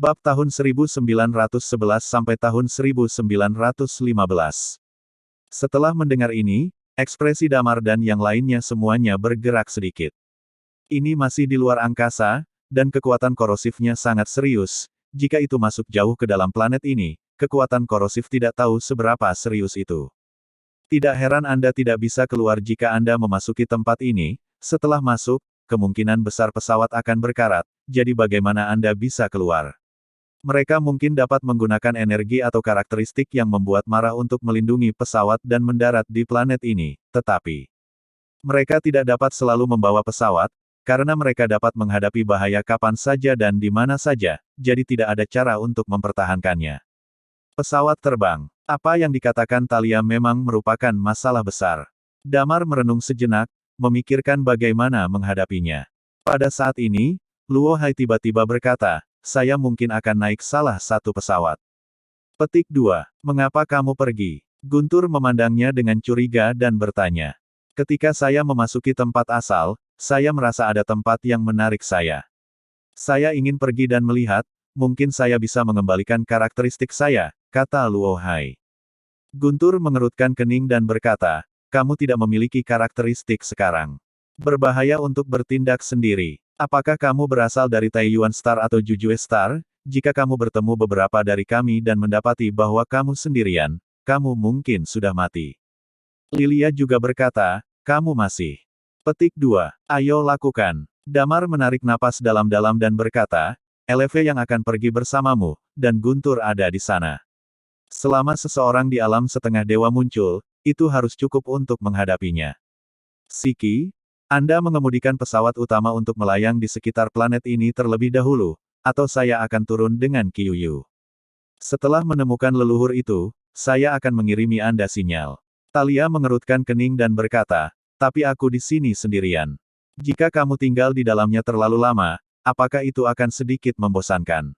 Bab tahun 1911 sampai tahun 1915. Setelah mendengar ini, ekspresi Damar dan yang lainnya semuanya bergerak sedikit. Ini masih di luar angkasa, dan kekuatan korosifnya sangat serius. Jika itu masuk jauh ke dalam planet ini, kekuatan korosif tidak tahu seberapa serius itu. Tidak heran Anda tidak bisa keluar jika Anda memasuki tempat ini. Setelah masuk, kemungkinan besar pesawat akan berkarat, jadi bagaimana Anda bisa keluar? Mereka mungkin dapat menggunakan energi atau karakteristik yang membuat marah untuk melindungi pesawat dan mendarat di planet ini, tetapi mereka tidak dapat selalu membawa pesawat, karena mereka dapat menghadapi bahaya kapan saja dan di mana saja, jadi tidak ada cara untuk mempertahankannya. Pesawat terbang. Apa yang dikatakan Talia memang merupakan masalah besar. Damar merenung sejenak, memikirkan bagaimana menghadapinya. Pada saat ini, Luo Hai tiba-tiba berkata, saya mungkin akan naik salah satu pesawat. Petik 2. Mengapa kamu pergi? Guntur memandangnya dengan curiga dan bertanya. Ketika saya memasuki tempat asal, saya merasa ada tempat yang menarik saya. Saya ingin pergi dan melihat, mungkin saya bisa mengembalikan karakteristik saya, kata Luo Hai. Guntur mengerutkan kening dan berkata, kamu tidak memiliki karakteristik sekarang. Berbahaya untuk bertindak sendiri. Apakah kamu berasal dari Taiyuan Star atau Jujue Star? Jika kamu bertemu beberapa dari kami dan mendapati bahwa kamu sendirian, kamu mungkin sudah mati. Lilia juga berkata, kamu masih. Petik 2. Ayo lakukan. Damar menarik napas dalam-dalam dan berkata, LV yang akan pergi bersamamu, dan Guntur ada di sana. Selama seseorang di alam setengah dewa muncul, itu harus cukup untuk menghadapinya. Siki, Anda mengemudikan pesawat utama untuk melayang di sekitar planet ini terlebih dahulu, atau saya akan turun dengan Kyuyu. Setelah menemukan leluhur itu, saya akan mengirimi Anda sinyal. Talia mengerutkan kening dan berkata, tapi aku di sini sendirian. Jika kamu tinggal di dalamnya terlalu lama, apakah itu akan sedikit membosankan?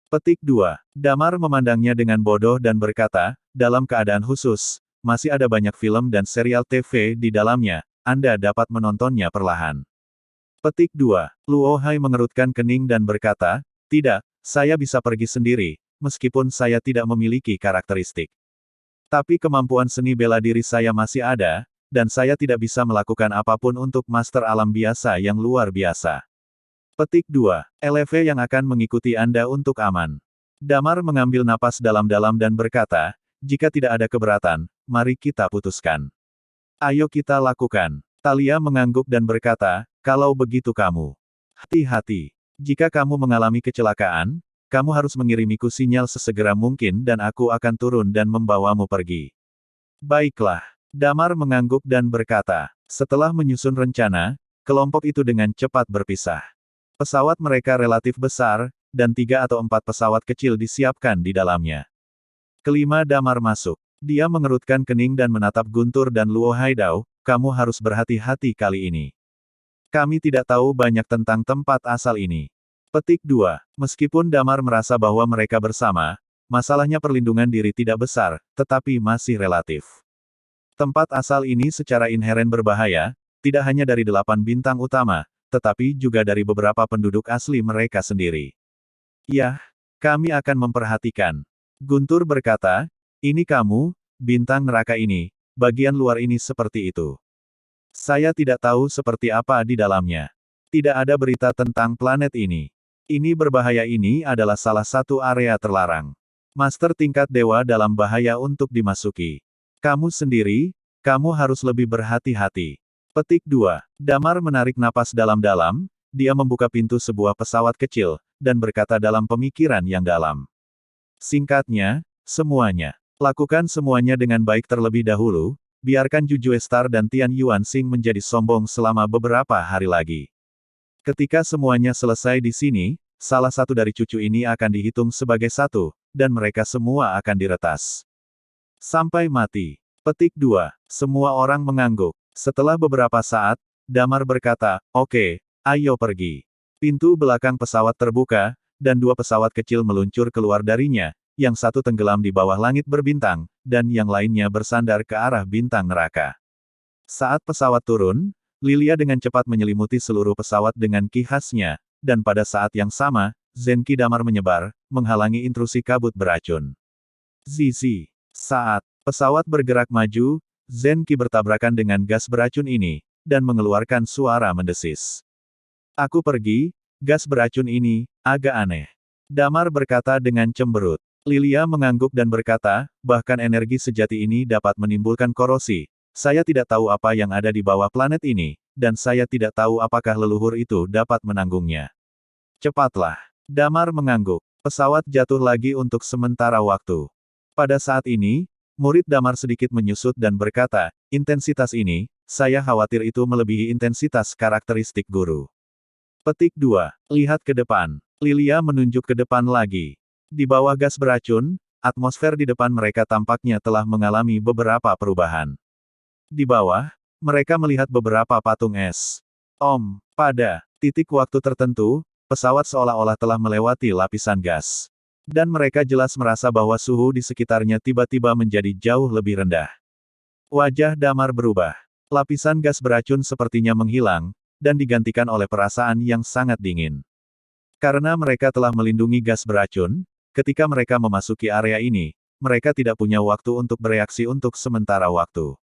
Petik 2. Damar memandangnya dengan bodoh dan berkata, dalam keadaan khusus, masih ada banyak film dan serial TV di dalamnya, Anda dapat menontonnya perlahan. Petik 2. Luo Hai mengerutkan kening dan berkata, tidak, saya bisa pergi sendiri, meskipun saya tidak memiliki karakteristik. Tapi kemampuan seni bela diri saya masih ada, dan saya tidak bisa melakukan apapun untuk master alam biasa yang luar biasa. Petik 2. LV yang akan mengikuti Anda untuk aman. Damar mengambil napas dalam-dalam dan berkata, jika tidak ada keberatan, mari kita putuskan. Ayo kita lakukan. Talia mengangguk dan berkata, kalau begitu kamu. Hati-hati. Jika kamu mengalami kecelakaan, kamu harus mengirimiku sinyal sesegera mungkin dan aku akan turun dan membawamu pergi. Baiklah. Damar mengangguk dan berkata, setelah menyusun rencana, kelompok itu dengan cepat berpisah. Pesawat mereka relatif besar, dan 3 atau 4 pesawat kecil disiapkan di dalamnya. Kelima Damar masuk. Dia mengerutkan kening dan menatap Guntur dan Luo Haidao, kamu harus berhati-hati kali ini. Kami tidak tahu banyak tentang tempat asal ini. Petik 2. Meskipun Damar merasa bahwa mereka bersama, masalahnya perlindungan diri tidak besar, tetapi masih relatif. Tempat asal ini secara inheren berbahaya, tidak hanya dari 8 bintang utama, tetapi juga dari beberapa penduduk asli mereka sendiri. Yah, kami akan memperhatikan. Guntur berkata, ini kamu, bintang neraka ini, bagian luar ini seperti itu. Saya tidak tahu seperti apa di dalamnya. Tidak ada berita tentang planet ini. Ini berbahaya ini adalah salah satu area terlarang. Master tingkat dewa dalam bahaya untuk dimasuki. Kamu sendiri, kamu harus lebih berhati-hati. Petik 2. Damar menarik napas dalam-dalam, dia membuka pintu sebuah pesawat kecil, dan berkata dalam pemikiran yang dalam. Singkatnya, semuanya. Lakukan semuanya dengan baik terlebih dahulu, biarkan Jujue Star dan Tian Yuanxing menjadi sombong selama beberapa hari lagi. Ketika semuanya selesai di sini, salah satu dari cucu ini akan dihitung sebagai satu, dan mereka semua akan diretas. Sampai mati. Petik 2. Semua orang mengangguk. Setelah beberapa saat, Damar berkata, oke, ayo pergi. Pintu belakang pesawat terbuka, dan 2 pesawat kecil meluncur keluar darinya, yang satu tenggelam di bawah langit berbintang, dan yang lainnya bersandar ke arah bintang neraka. Saat pesawat turun, Lilia dengan cepat menyelimuti seluruh pesawat dengan ki khasnya, dan pada saat yang sama, Zenki Damar menyebar, menghalangi intrusi kabut beracun. Zizi. Saat pesawat bergerak maju, Zenki bertabrakan dengan gas beracun ini, dan mengeluarkan suara mendesis. Aku pergi, gas beracun ini, agak aneh. Damar berkata dengan cemberut. Lilia mengangguk dan berkata, bahkan energi sejati ini dapat menimbulkan korosi. Saya tidak tahu apa yang ada di bawah planet ini, dan saya tidak tahu apakah leluhur itu dapat menanggungnya. Cepatlah. Damar mengangguk. Pesawat jatuh lagi untuk sementara waktu. Pada saat ini, murid Damar sedikit menyusut dan berkata, intensitas ini, saya khawatir itu melebihi intensitas karakteristik guru. Petik 2. Lihat ke depan. Lilia menunjuk ke depan lagi. Di bawah gas beracun, atmosfer di depan mereka tampaknya telah mengalami beberapa perubahan. Di bawah, mereka melihat beberapa patung es. Pada titik waktu tertentu, pesawat seolah-olah telah melewati lapisan gas. Dan mereka jelas merasa bahwa suhu di sekitarnya tiba-tiba menjadi jauh lebih rendah. Wajah Damar berubah. Lapisan gas beracun sepertinya menghilang, dan digantikan oleh perasaan yang sangat dingin. Karena mereka telah melindungi gas beracun, ketika mereka memasuki area ini, mereka tidak punya waktu untuk bereaksi untuk sementara waktu.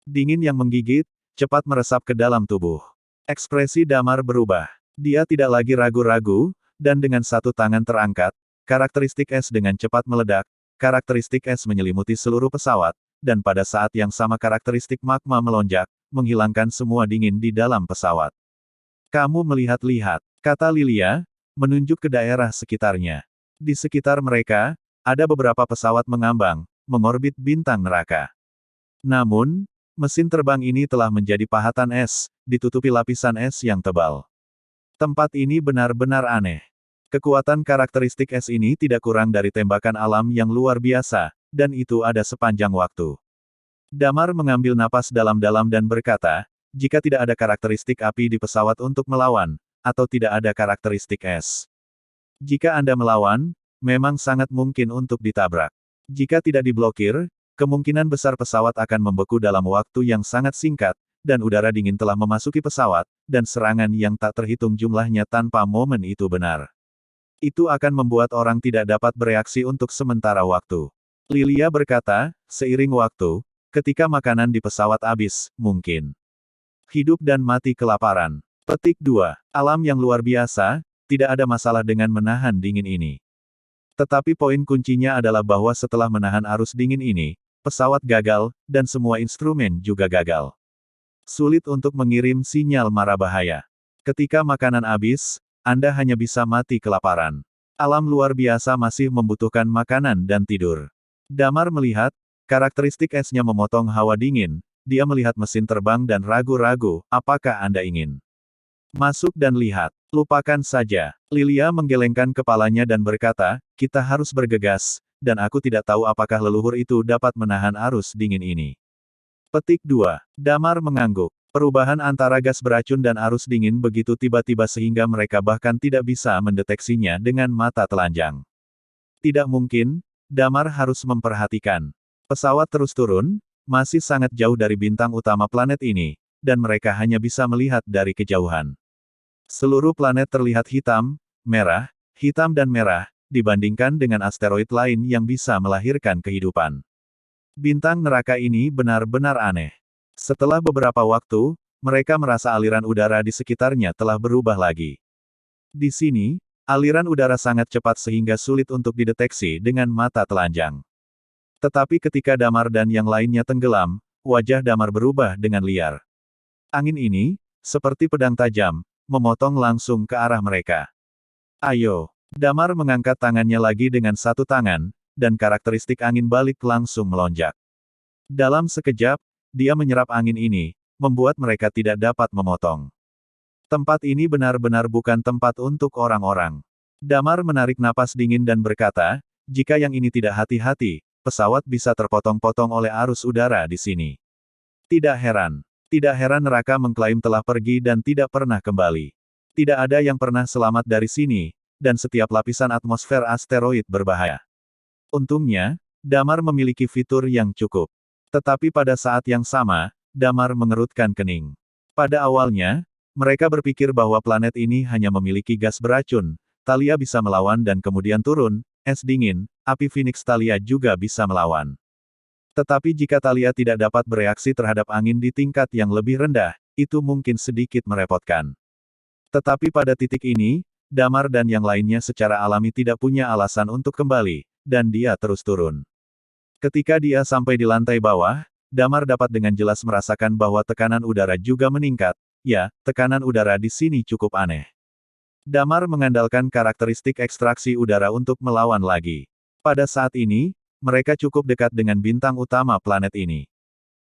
Dingin yang menggigit, cepat meresap ke dalam tubuh. Ekspresi Damar berubah. Dia tidak lagi ragu-ragu, dan dengan satu tangan terangkat, karakteristik es dengan cepat meledak, karakteristik es menyelimuti seluruh pesawat, dan pada saat yang sama karakteristik magma melonjak, menghilangkan semua dingin di dalam pesawat. Kamu melihat-lihat, kata Lilia, menunjuk ke daerah sekitarnya. Di sekitar mereka, ada beberapa pesawat mengambang, mengorbit bintang neraka. Namun, mesin terbang ini telah menjadi pahatan es, ditutupi lapisan es yang tebal. Tempat ini benar-benar aneh. Kekuatan karakteristik es ini tidak kurang dari tembakan alam yang luar biasa, dan itu ada sepanjang waktu. Damar mengambil napas dalam-dalam dan berkata, jika tidak ada karakteristik api di pesawat untuk melawan, atau tidak ada karakteristik es. Jika Anda melawan, memang sangat mungkin untuk ditabrak. Jika tidak diblokir, kemungkinan besar pesawat akan membeku dalam waktu yang sangat singkat, dan udara dingin telah memasuki pesawat, dan serangan yang tak terhitung jumlahnya tanpa momen itu benar. Itu akan membuat orang tidak dapat bereaksi untuk sementara waktu. Lilia berkata, seiring waktu, ketika makanan di pesawat habis, mungkin hidup dan mati kelaparan. Petik 2. Alam yang luar biasa, tidak ada masalah dengan menahan dingin ini. Tetapi poin kuncinya adalah bahwa setelah menahan arus dingin ini, pesawat gagal, dan semua instrumen juga gagal. Sulit untuk mengirim sinyal mara bahaya. Ketika makanan habis, Anda hanya bisa mati kelaparan. Alam luar biasa masih membutuhkan makanan dan tidur. Damar melihat, karakteristik esnya memotong hawa dingin, dia melihat mesin terbang dan ragu-ragu, apakah Anda ingin masuk dan lihat? Lupakan saja. Lilia menggelengkan kepalanya dan berkata, kita harus bergegas, dan aku tidak tahu apakah leluhur itu dapat menahan arus dingin ini. Petik 2. Damar mengangguk. Perubahan antara gas beracun dan arus dingin begitu tiba-tiba sehingga mereka bahkan tidak bisa mendeteksinya dengan mata telanjang. Tidak mungkin, Damar harus memperhatikan. Pesawat terus turun, masih sangat jauh dari bintang utama planet ini, dan mereka hanya bisa melihat dari kejauhan. Seluruh planet terlihat hitam, dan merah, dibandingkan dengan asteroid lain yang bisa melahirkan kehidupan. Bintang neraka ini benar-benar aneh. Setelah beberapa waktu, mereka merasa aliran udara di sekitarnya telah berubah lagi. Di sini, aliran udara sangat cepat sehingga sulit untuk dideteksi dengan mata telanjang. Tetapi ketika Damar dan yang lainnya tenggelam, wajah Damar berubah dengan liar. Angin ini, seperti pedang tajam, memotong langsung ke arah mereka. Ayo. Damar mengangkat tangannya lagi dengan satu tangan, dan karakteristik angin balik langsung melonjak. Dalam sekejap, dia menyerap angin ini, membuat mereka tidak dapat memotong. Tempat ini benar-benar bukan tempat untuk orang-orang. Damar menarik napas dingin dan berkata, jika yang ini tidak hati-hati, pesawat bisa terpotong-potong oleh arus udara di sini. Tidak heran neraka mengklaim telah pergi dan tidak pernah kembali. Tidak ada yang pernah selamat dari sini, dan setiap lapisan atmosfer asteroid berbahaya. Untungnya, Damar memiliki fitur yang cukup. Tetapi pada saat yang sama, Damar mengerutkan kening. Pada awalnya, mereka berpikir bahwa planet ini hanya memiliki gas beracun, Thalia bisa melawan dan kemudian turun, es dingin, api Phoenix Thalia juga bisa melawan. Tetapi jika Thalia tidak dapat bereaksi terhadap angin di tingkat yang lebih rendah, itu mungkin sedikit merepotkan. Tetapi pada titik ini, Damar dan yang lainnya secara alami tidak punya alasan untuk kembali, dan dia terus turun. Ketika dia sampai di lantai bawah, Damar dapat dengan jelas merasakan bahwa tekanan udara juga meningkat. Ya, tekanan udara di sini cukup aneh. Damar mengandalkan karakteristik ekstraksi udara untuk melawan lagi. Pada saat ini, mereka cukup dekat dengan bintang utama planet ini.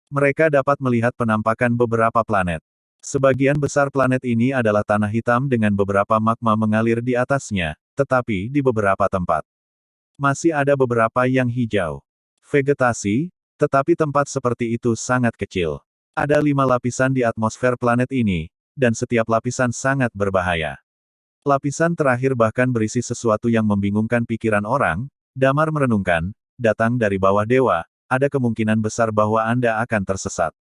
Mereka dapat melihat penampakan beberapa planet. Sebagian besar planet ini adalah tanah hitam dengan beberapa magma mengalir di atasnya, tetapi di beberapa tempat masih ada beberapa yang hijau. Vegetasi, tetapi tempat seperti itu sangat kecil. Ada 5 lapisan di atmosfer planet ini, dan setiap lapisan sangat berbahaya. Lapisan terakhir bahkan berisi sesuatu yang membingungkan pikiran orang. Damar merenungkan, datang dari bawah dewa, ada kemungkinan besar bahwa Anda akan tersesat.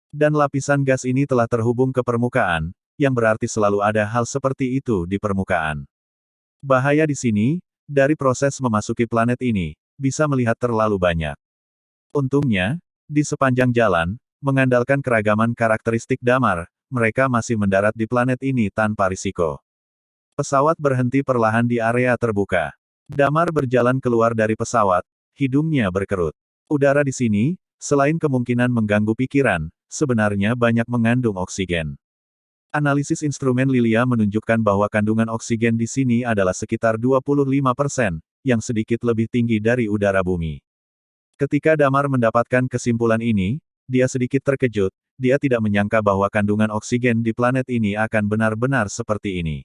Dan lapisan gas ini telah terhubung ke permukaan, yang berarti selalu ada hal seperti itu di permukaan. Bahaya di sini, dari proses memasuki planet ini, bisa melihat terlalu banyak. Untungnya, di sepanjang jalan, mengandalkan keragaman karakteristik Damar, mereka masih mendarat di planet ini tanpa risiko. Pesawat berhenti perlahan di area terbuka. Damar berjalan keluar dari pesawat, hidungnya berkerut. Udara di sini, selain kemungkinan mengganggu pikiran, sebenarnya banyak mengandung oksigen. Analisis instrumen Lilia menunjukkan bahwa kandungan oksigen di sini adalah sekitar 25%, yang sedikit lebih tinggi dari udara bumi. Ketika Damar mendapatkan kesimpulan ini, dia sedikit terkejut, dia tidak menyangka bahwa kandungan oksigen di planet ini akan benar-benar seperti ini.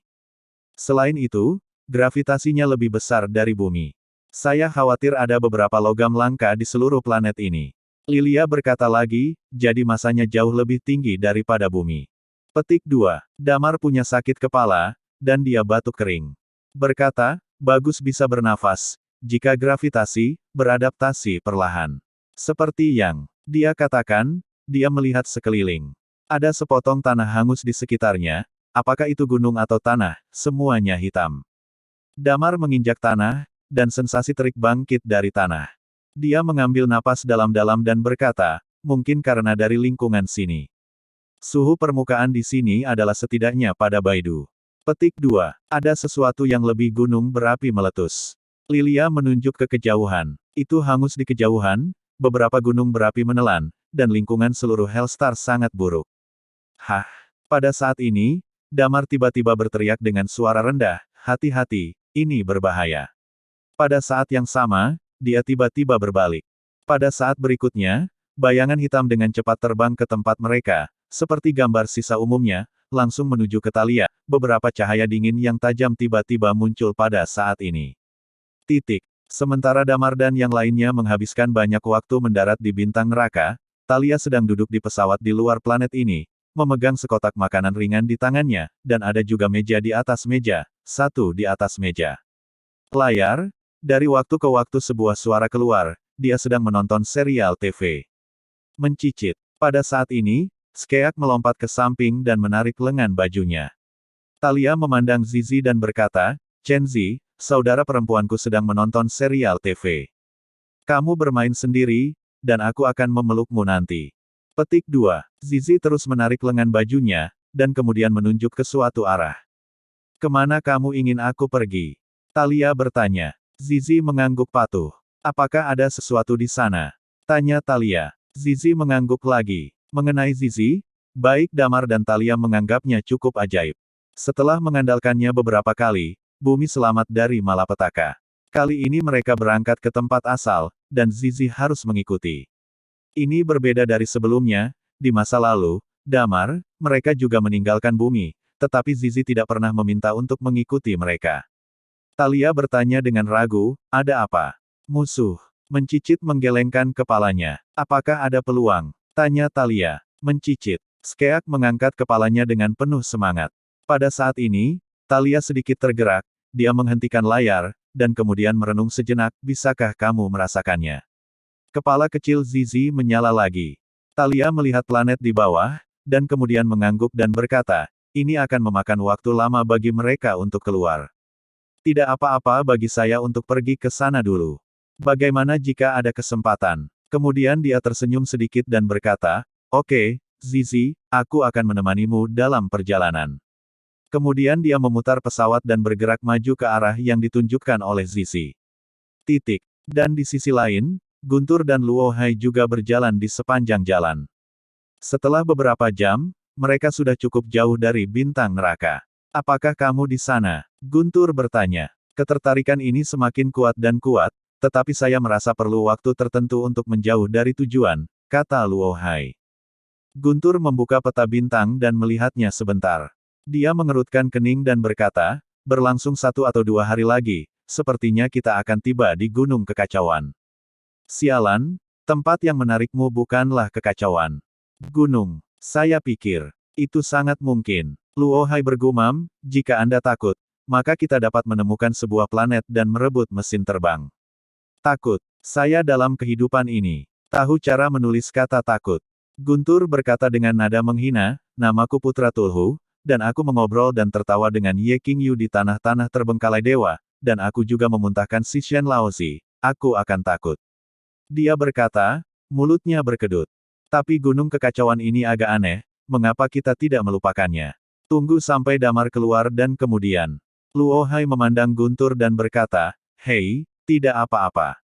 Selain itu, gravitasinya lebih besar dari bumi. Saya khawatir ada beberapa logam langka di seluruh planet ini. Lilia berkata lagi, jadi masanya jauh lebih tinggi daripada bumi. Petik 2. Damar punya sakit kepala, dan dia batuk kering. Berkata, bagus bisa bernafas, jika gravitasi, beradaptasi perlahan. Seperti yang dia katakan, dia melihat sekeliling. Ada sepotong tanah hangus di sekitarnya, apakah itu gunung atau tanah, semuanya hitam. Damar menginjak tanah, dan sensasi terik bangkit dari tanah. Dia mengambil napas dalam-dalam dan berkata, mungkin karena dari lingkungan sini. Suhu permukaan di sini adalah setidaknya pada Baidu. Petik 2. Ada sesuatu yang lebih gunung berapi meletus. Lilia menunjuk ke kejauhan. Itu hangus di kejauhan, beberapa gunung berapi menelan, dan lingkungan seluruh Hellstar sangat buruk. Hah? Pada saat ini, Damar tiba-tiba berteriak dengan suara rendah, hati-hati, ini berbahaya. Pada saat yang sama, dia tiba-tiba berbalik. Pada saat berikutnya, bayangan hitam dengan cepat terbang ke tempat mereka, seperti gambar sisa umumnya, langsung menuju ke Thalia. Beberapa cahaya dingin yang tajam tiba-tiba muncul pada saat ini. Titik. Sementara Damar dan yang lainnya menghabiskan banyak waktu mendarat di bintang neraka, Thalia sedang duduk di pesawat di luar planet ini, memegang sekotak makanan ringan di tangannya, dan ada juga meja di atas meja, satu di atas meja. Layar, dari waktu ke waktu sebuah suara keluar, dia sedang menonton serial TV. Mencicit. Pada saat ini, Skeak melompat ke samping dan menarik lengan bajunya. Thalia memandang Zizi dan berkata, Chenzi, saudara perempuanku sedang menonton serial TV. Kamu bermain sendiri, dan aku akan memelukmu nanti. Petik 2. Zizi terus menarik lengan bajunya, dan kemudian menunjuk ke suatu arah. Kemana kamu ingin aku pergi? Thalia bertanya. Zizi mengangguk patuh. Apakah ada sesuatu di sana? Tanya Thalia. Zizi mengangguk lagi. Mengenai Zizi, baik Damar dan Thalia menganggapnya cukup ajaib. Setelah mengandalkannya beberapa kali, bumi selamat dari malapetaka. Kali ini mereka berangkat ke tempat asal, dan Zizi harus mengikuti. Ini berbeda dari sebelumnya, di masa lalu, Damar, mereka juga meninggalkan bumi, tetapi Zizi tidak pernah meminta untuk mengikuti mereka. Thalia bertanya dengan ragu, ada apa? Musuh. Mencicit menggelengkan kepalanya. Apakah ada peluang? Tanya Thalia. Mencicit. Skeak mengangkat kepalanya dengan penuh semangat. Pada saat ini, Thalia sedikit tergerak, dia menghentikan layar, dan kemudian merenung sejenak, bisakah kamu merasakannya? Kepala kecil Zizi menyala lagi. Thalia melihat planet di bawah, dan kemudian mengangguk dan berkata, ini akan memakan waktu lama bagi mereka untuk keluar. Tidak apa-apa bagi saya untuk pergi ke sana dulu. Bagaimana jika ada kesempatan? Kemudian dia tersenyum sedikit dan berkata, "Oke, Zizi, aku akan menemanimu dalam perjalanan." Kemudian dia memutar pesawat dan bergerak maju ke arah yang ditunjukkan oleh Zizi. Titik. Dan di sisi lain, Guntur dan Luo Hai juga berjalan di sepanjang jalan. Setelah beberapa jam, mereka sudah cukup jauh dari bintang neraka. "Apakah kamu di sana?" Guntur bertanya. "Ketertarikan ini semakin kuat dan kuat, tetapi saya merasa perlu waktu tertentu untuk menjauh dari tujuan," kata Luo Hai. Guntur membuka peta bintang dan melihatnya sebentar. Dia mengerutkan kening dan berkata, "Berlangsung 1 atau 2 hari lagi, sepertinya kita akan tiba di Gunung Kekacauan." "Sialan, tempat yang menarikmu bukanlah kekacauan. Gunung. Saya pikir, itu sangat mungkin." Luo Hai bergumam, "Jika Anda takut, maka kita dapat menemukan sebuah planet dan merebut mesin terbang." "Takut. Saya dalam kehidupan ini tahu cara menulis kata takut." Guntur berkata dengan nada menghina, "Namaku Putra Tulhu, dan aku mengobrol dan tertawa dengan Ye Qingyu di tanah-tanah terbengkalai dewa, dan aku juga memuntahkan Sishen Laozi. Aku akan takut." Dia berkata, mulutnya berkedut. "Tapi gunung kekacauan ini agak aneh, mengapa kita tidak melupakannya? Tunggu sampai Damar keluar dan kemudian." Luo Hai memandang Guntur dan berkata, "Hei, tidak apa-apa.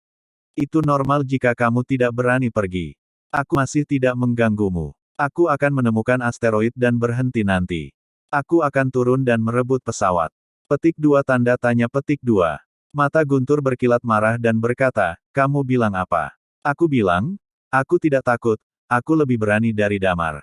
Itu normal jika kamu tidak berani pergi. Aku masih tidak mengganggumu. Aku akan menemukan asteroid dan berhenti nanti. Aku akan turun dan merebut pesawat." Petik 2 tanda tanya petik 2. Mata Guntur berkilat marah dan berkata, "Kamu bilang apa?" "Aku bilang, aku tidak takut, aku lebih berani dari Damar."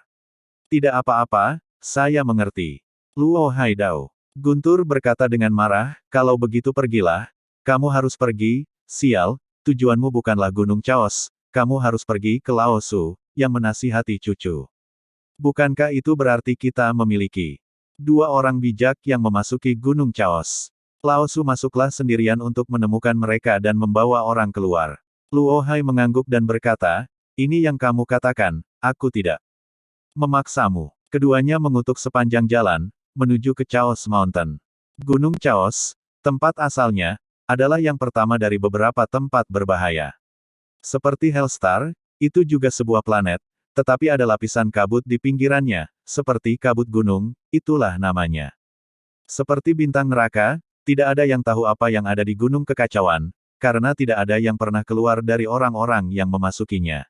"Tidak apa-apa, saya mengerti." Luo Hai Dao. Guntur berkata dengan marah, "Kalau begitu pergilah. Kamu harus pergi, sial, tujuanmu bukanlah Gunung Chaos, kamu harus pergi ke Laosu, yang menasihati cucu. Bukankah itu berarti kita memiliki 2 orang bijak yang memasuki Gunung Chaos?" Laosu masuklah sendirian untuk menemukan mereka dan membawa orang keluar. Luo Hai mengangguk dan berkata, "Ini yang kamu katakan, aku tidak memaksamu." Keduanya mengutuk sepanjang jalan, menuju ke Chaos Mountain. Gunung Chaos, tempat asalnya, adalah yang pertama dari beberapa tempat berbahaya. Seperti Hellstar, itu juga sebuah planet, tetapi ada lapisan kabut di pinggirannya, seperti kabut gunung, itulah namanya. Seperti bintang neraka, tidak ada yang tahu apa yang ada di Gunung Kekacauan, karena tidak ada yang pernah keluar dari orang-orang yang memasukinya.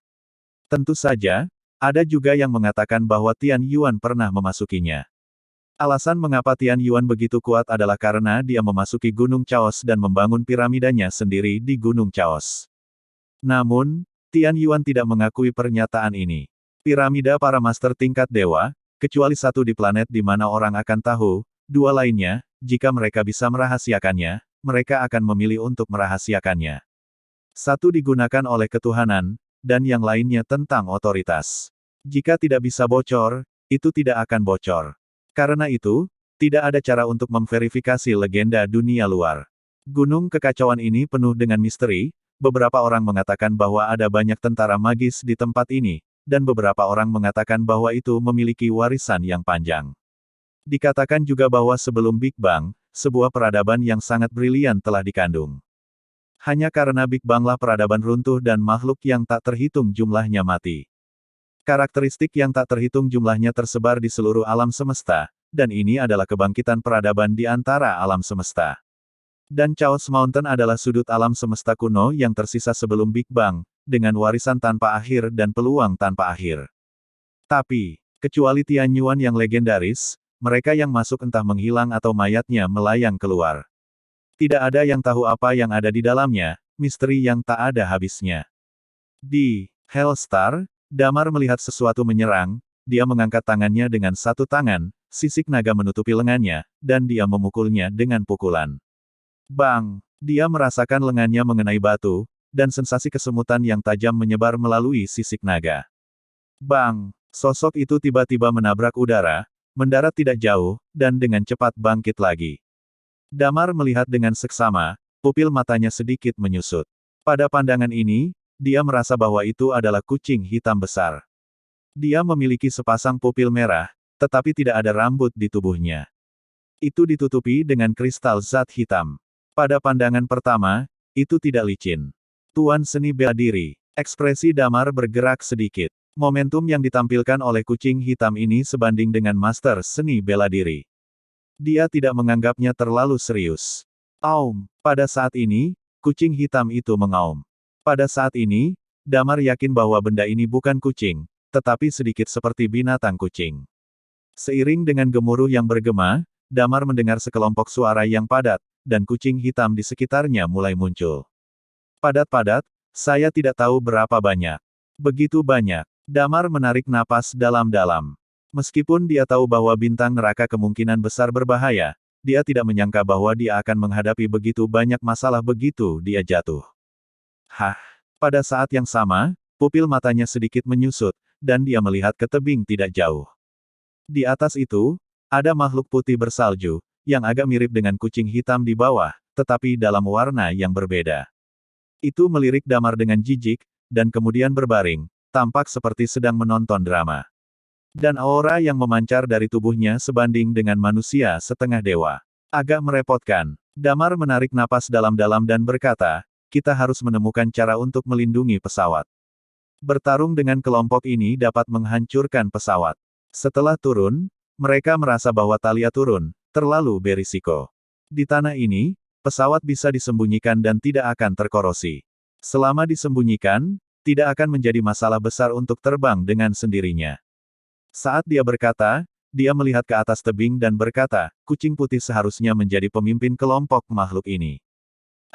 Tentu saja, ada juga yang mengatakan bahwa Tian Yuan pernah memasukinya. Alasan mengapa Tian Yuan begitu kuat adalah karena dia memasuki Gunung Chaos dan membangun piramidanya sendiri di Gunung Chaos. Namun, Tian Yuan tidak mengakui pernyataan ini. Piramida para master tingkat dewa, kecuali satu di planet di mana orang akan tahu, 2 lainnya, jika mereka bisa merahasiakannya, mereka akan memilih untuk merahasiakannya. Satu digunakan oleh ketuhanan, dan yang lainnya tentang otoritas. Jika tidak bisa bocor, itu tidak akan bocor. Karena itu, tidak ada cara untuk memverifikasi legenda dunia luar. Gunung Kekacauan ini penuh dengan misteri, beberapa orang mengatakan bahwa ada banyak tentara magis di tempat ini, dan beberapa orang mengatakan bahwa itu memiliki warisan yang panjang. Dikatakan juga bahwa sebelum Big Bang, sebuah peradaban yang sangat brilian telah dikandung. Hanya karena Big Bang lah peradaban runtuh dan makhluk yang tak terhitung jumlahnya mati. Karakteristik yang tak terhitung jumlahnya tersebar di seluruh alam semesta, dan ini adalah kebangkitan peradaban di antara alam semesta. Dan Chaos Mountain adalah sudut alam semesta kuno yang tersisa sebelum Big Bang, dengan warisan tanpa akhir dan peluang tanpa akhir. Tapi, kecuali Tian Yuan yang legendaris, mereka yang masuk entah menghilang atau mayatnya melayang keluar. Tidak ada yang tahu apa yang ada di dalamnya, misteri yang tak ada habisnya. Di Hellstar, Damar melihat sesuatu menyerang, dia mengangkat tangannya dengan satu tangan, sisik naga menutupi lengannya, dan dia memukulnya dengan pukulan. Bang! Dia merasakan lengannya mengenai batu, dan sensasi kesemutan yang tajam menyebar melalui sisik naga. Bang! Sosok itu tiba-tiba menabrak udara, mendarat tidak jauh, dan dengan cepat bangkit lagi. Damar melihat dengan seksama, pupil matanya sedikit menyusut. Pada pandangan ini, dia merasa bahwa itu adalah kucing hitam besar. Dia memiliki sepasang pupil merah, tetapi tidak ada rambut di tubuhnya. Itu ditutupi dengan kristal zat hitam. Pada pandangan pertama, itu tidak licin. Tuan seni bela diri. Ekspresi Damar bergerak sedikit. Momentum yang ditampilkan oleh kucing hitam ini sebanding dengan master seni bela diri. Dia tidak menganggapnya terlalu serius. Aum. Pada saat ini, kucing hitam itu mengaum. Pada saat ini, Damar yakin bahwa benda ini bukan kucing, tetapi sedikit seperti binatang kucing. Seiring dengan gemuruh yang bergema, Damar mendengar sekelompok suara yang padat, dan kucing hitam di sekitarnya mulai muncul. Padat-padat, saya tidak tahu berapa banyak. Begitu banyak. Damar menarik napas dalam-dalam. Meskipun dia tahu bahwa bintang neraka kemungkinan besar berbahaya, dia tidak menyangka bahwa dia akan menghadapi begitu banyak masalah begitu dia jatuh. Hah! Pada saat yang sama, pupil matanya sedikit menyusut, dan dia melihat ke tebing tidak jauh. Di atas itu, ada makhluk putih bersalju, yang agak mirip dengan kucing hitam di bawah, tetapi dalam warna yang berbeda. Itu melirik Damar dengan jijik, dan kemudian berbaring, tampak seperti sedang menonton drama. Dan aura yang memancar dari tubuhnya sebanding dengan manusia setengah dewa. Agak merepotkan. Damar menarik napas dalam-dalam dan berkata, kita harus menemukan cara untuk melindungi pesawat. Bertarung dengan kelompok ini dapat menghancurkan pesawat. Setelah turun, mereka merasa bahwa Talia turun, terlalu berisiko. Di tanah ini, pesawat bisa disembunyikan dan tidak akan terkorosi. Selama disembunyikan, tidak akan menjadi masalah besar untuk terbang dengan sendirinya. Saat dia berkata, dia melihat ke atas tebing dan berkata, kucing putih seharusnya menjadi pemimpin kelompok makhluk ini.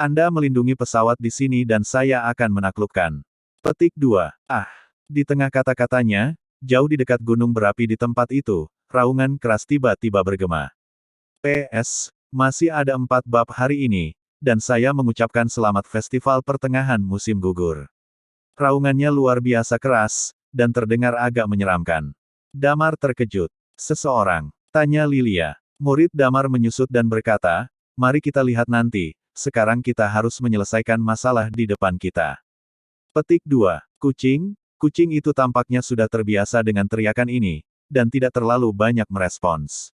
Anda melindungi pesawat di sini dan saya akan menaklukkan. Petik 2. Ah! Di tengah kata-katanya, jauh di dekat gunung berapi di tempat itu, raungan keras tiba-tiba bergema. PS, masih ada 4 bab hari ini, dan saya mengucapkan selamat festival pertengahan musim gugur. Raungannya luar biasa keras, dan terdengar agak menyeramkan. Damar terkejut. Seseorang, tanya Lilia. Murid Damar menyusut dan berkata, mari kita lihat nanti. Sekarang kita harus menyelesaikan masalah di depan kita. Petik 2. Kucing itu tampaknya sudah terbiasa dengan teriakan ini, dan tidak terlalu banyak merespons.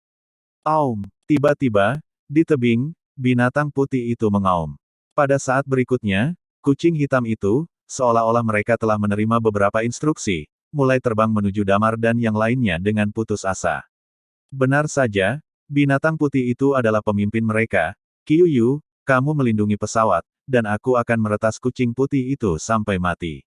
Aum. Tiba-tiba, di tebing, binatang putih itu mengaum. Pada saat berikutnya, kucing hitam itu, seolah-olah mereka telah menerima beberapa instruksi, mulai terbang menuju Damar dan yang lainnya dengan putus asa. Benar saja, binatang putih itu adalah pemimpin mereka. Qiuyu, kamu melindungi pesawat, dan aku akan meretas kucing putih itu sampai mati.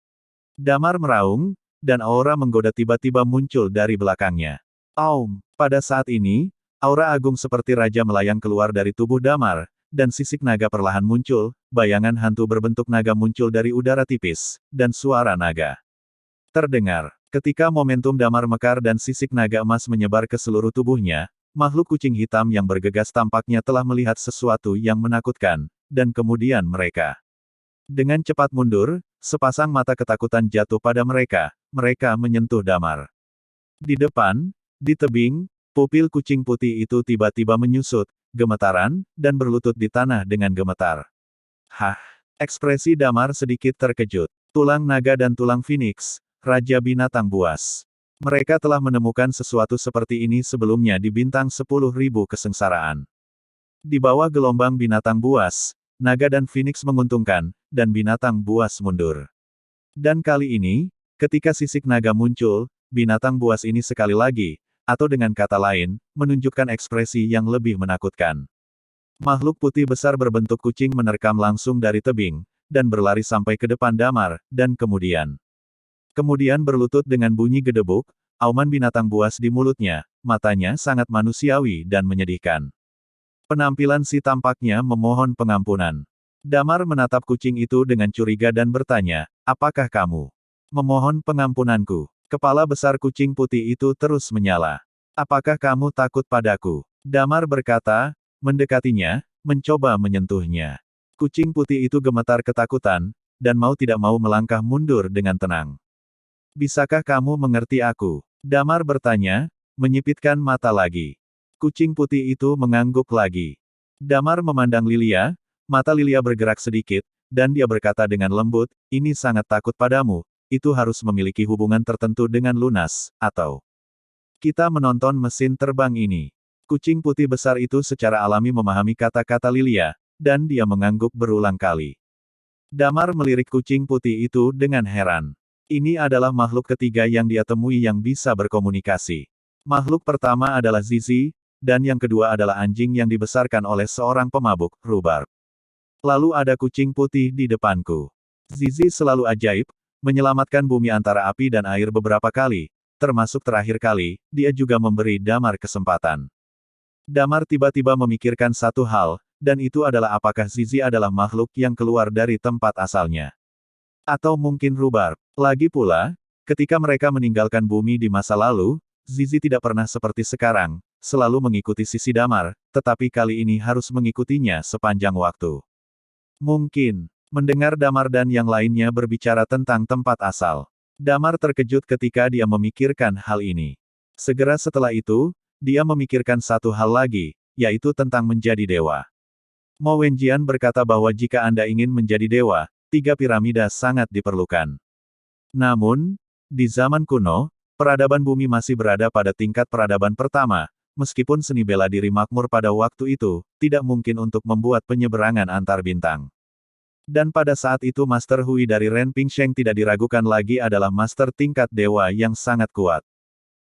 Damar meraung, dan aura menggoda tiba-tiba muncul dari belakangnya. Aum. Pada saat ini, aura agung seperti raja melayang keluar dari tubuh Damar, dan sisik naga perlahan muncul, bayangan hantu berbentuk naga muncul dari udara tipis, dan suara naga terdengar. Ketika momentum Damar mekar dan sisik naga emas menyebar ke seluruh tubuhnya, makhluk kucing hitam yang bergegas tampaknya telah melihat sesuatu yang menakutkan, dan kemudian mereka dengan cepat mundur, sepasang mata ketakutan jatuh pada mereka menyentuh Damar. Di depan, di tebing, pupil kucing putih itu tiba-tiba menyusut, gemetaran, dan berlutut di tanah dengan gemetar. Hah! Ekspresi Damar sedikit terkejut. Tulang naga dan tulang Phoenix, Raja Binatang Buas. Mereka telah menemukan sesuatu seperti ini sebelumnya di bintang 10.000 kesengsaraan. Di bawah gelombang binatang buas, naga dan Phoenix menguntungkan, dan binatang buas mundur. Dan kali ini, ketika sisik naga muncul, binatang buas ini sekali lagi, atau dengan kata lain, menunjukkan ekspresi yang lebih menakutkan. Makhluk putih besar berbentuk kucing menerkam langsung dari tebing, dan berlari sampai ke depan Damar, dan kemudian berlutut dengan bunyi gedebuk, auman binatang buas di mulutnya, matanya sangat manusiawi dan menyedihkan. Penampilan si tampaknya memohon pengampunan. Damar menatap kucing itu dengan curiga dan bertanya, apakah kamu memohon pengampunanku? Kepala besar kucing putih itu terus menyala. Apakah kamu takut padaku? Damar berkata, mendekatinya, mencoba menyentuhnya. Kucing putih itu gemetar ketakutan, dan mau tidak mau melangkah mundur dengan tenang. Bisakah kamu mengerti aku? Damar bertanya, menyipitkan mata lagi. Kucing putih itu mengangguk lagi. Damar memandang Lilia, mata Lilia bergerak sedikit, dan dia berkata dengan lembut, ini sangat takut padamu, itu harus memiliki hubungan tertentu dengan lunas, atau kita menonton mesin terbang ini. Kucing putih besar itu secara alami memahami kata-kata Lilia, dan dia mengangguk berulang kali. Damar melirik kucing putih itu dengan heran. Ini adalah makhluk ketiga yang dia temui yang bisa berkomunikasi. Makhluk pertama adalah Zizi, dan yang kedua adalah anjing yang dibesarkan oleh seorang pemabuk, rhubarb. Lalu ada kucing putih di depanku. Zizi selalu ajaib, menyelamatkan bumi antara api dan air beberapa kali, termasuk terakhir kali, dia juga memberi Damar kesempatan. Damar tiba-tiba memikirkan satu hal, dan itu adalah apakah Zizi adalah makhluk yang keluar dari tempat asalnya. Atau mungkin rhubarb. Lagi pula, ketika mereka meninggalkan bumi di masa lalu, Zizi tidak pernah seperti sekarang, selalu mengikuti sisi Damar, tetapi kali ini harus mengikutinya sepanjang waktu. Mungkin, mendengar Damar dan yang lainnya berbicara tentang tempat asal. Damar terkejut ketika dia memikirkan hal ini. Segera setelah itu, dia memikirkan satu hal lagi, yaitu tentang menjadi dewa. Mo Wenjian berkata bahwa jika Anda ingin menjadi dewa, 3 piramida sangat diperlukan. Namun, di zaman kuno, peradaban bumi masih berada pada tingkat peradaban pertama, meskipun seni bela diri makmur pada waktu itu, tidak mungkin untuk membuat penyeberangan antar bintang. Dan pada saat itu Master Hui dari Ren Pingsheng tidak diragukan lagi adalah master tingkat dewa yang sangat kuat.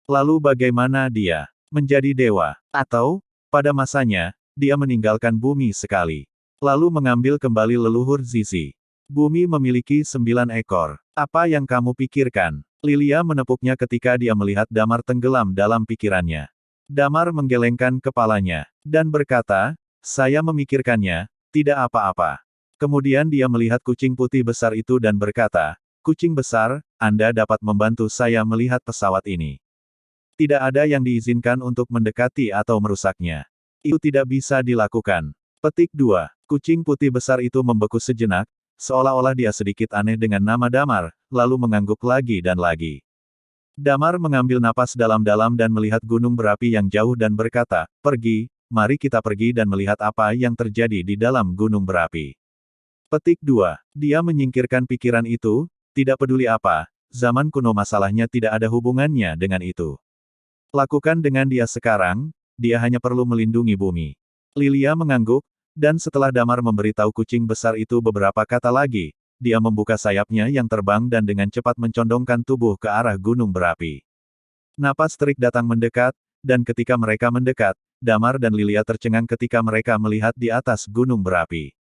Lalu bagaimana dia menjadi dewa? Atau, pada masanya, dia meninggalkan bumi sekali. Lalu mengambil kembali leluhur Zizi. Bumi memiliki 9 ekor. Apa yang kamu pikirkan? Lilia menepuknya ketika dia melihat Damar tenggelam dalam pikirannya. Damar menggelengkan kepalanya, dan berkata, saya memikirkannya, tidak apa-apa. Kemudian dia melihat kucing putih besar itu dan berkata, kucing besar, Anda dapat membantu saya melihat pesawat ini. Tidak ada yang diizinkan untuk mendekati atau merusaknya. Itu tidak bisa dilakukan. Petik 2. Kucing putih besar itu membeku sejenak, seolah-olah dia sedikit aneh dengan nama Damar, lalu mengangguk lagi dan lagi. Damar mengambil napas dalam-dalam dan melihat gunung berapi yang jauh dan berkata, pergi, mari kita pergi dan melihat apa yang terjadi di dalam gunung berapi. Petik 2. Dia menyingkirkan pikiran itu, tidak peduli apa, zaman kuno masalahnya tidak ada hubungannya dengan itu. Lakukan dengan dia sekarang, dia hanya perlu melindungi bumi. Lilia mengangguk, dan setelah Damar memberitahu kucing besar itu beberapa kata lagi, dia membuka sayapnya yang terbang dan dengan cepat mencondongkan tubuh ke arah gunung berapi. Napas terik datang mendekat, dan ketika mereka mendekat, Damar dan Lilia tercengang ketika mereka melihat di atas gunung berapi.